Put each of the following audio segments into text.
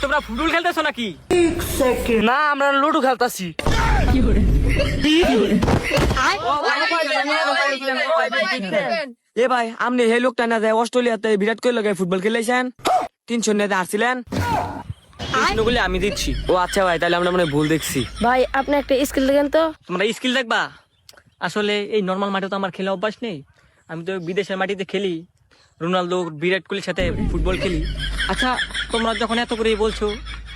তোমরা ফুটবল খেলতেছো নাকি? না আমরা লুডো খেলতাছি। এ ভাই আপনি এই লোকটা না যায় অস্ট্রেলিয়াতে বিরাট কোহলি লগে ফুটবল খেলেছেন 300 নেতে হারছিলেন প্রশ্নগুলি আমি দিচ্ছি। ও আচ্ছা ভাই তাহলে আমরা মনে হয় ভুল দেখছি। ভাই আপনি একটা স্কিল দেখেন তো। তোমরা স্কিল দেখবা? আসলে এই নর্মাল মাঠে তো আমার খেলা অভ্যাস নেই। আমি তো বিদেশের মাটিতে খেলি, রোনালদো বিরাট কোহলির সাথে ফুটবল খেলি। আচ্ছা তোমরা যখন এত করে বলছো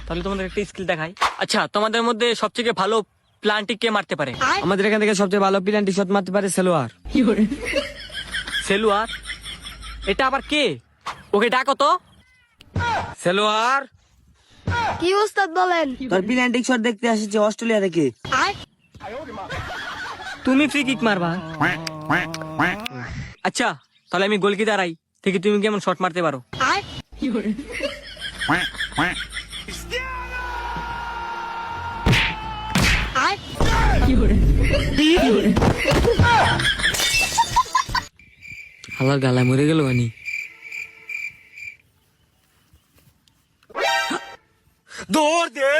তাহলে তোমাদের একটা স্কিল দেখাই। আচ্ছা তোমাদের মধ্যে সবথেকে ভালো প্লান্টি কে মারতে পারে? আমাদের এখান থেকে সবচেয়ে ভালো প্লেন্টি শট মারতে পারে সেলোয়ার। সেলুয়ার? এটা আবার কে? ওকে ডাকো তো। সেলোয়ার কি উস্তাদ বলেন? তোর প্লেন্টি শট দেখতে আসছে অস্ট্রেলিয়া থেকে। তুমি ফ্রি কিক মারবা? আচ্ছা তাহলে আমি গোলকি দাঁড়াই থেকে তুমি কেমন শট মারতে পারো? হালার গালায় মরে গেল গানি। দৌড় দে।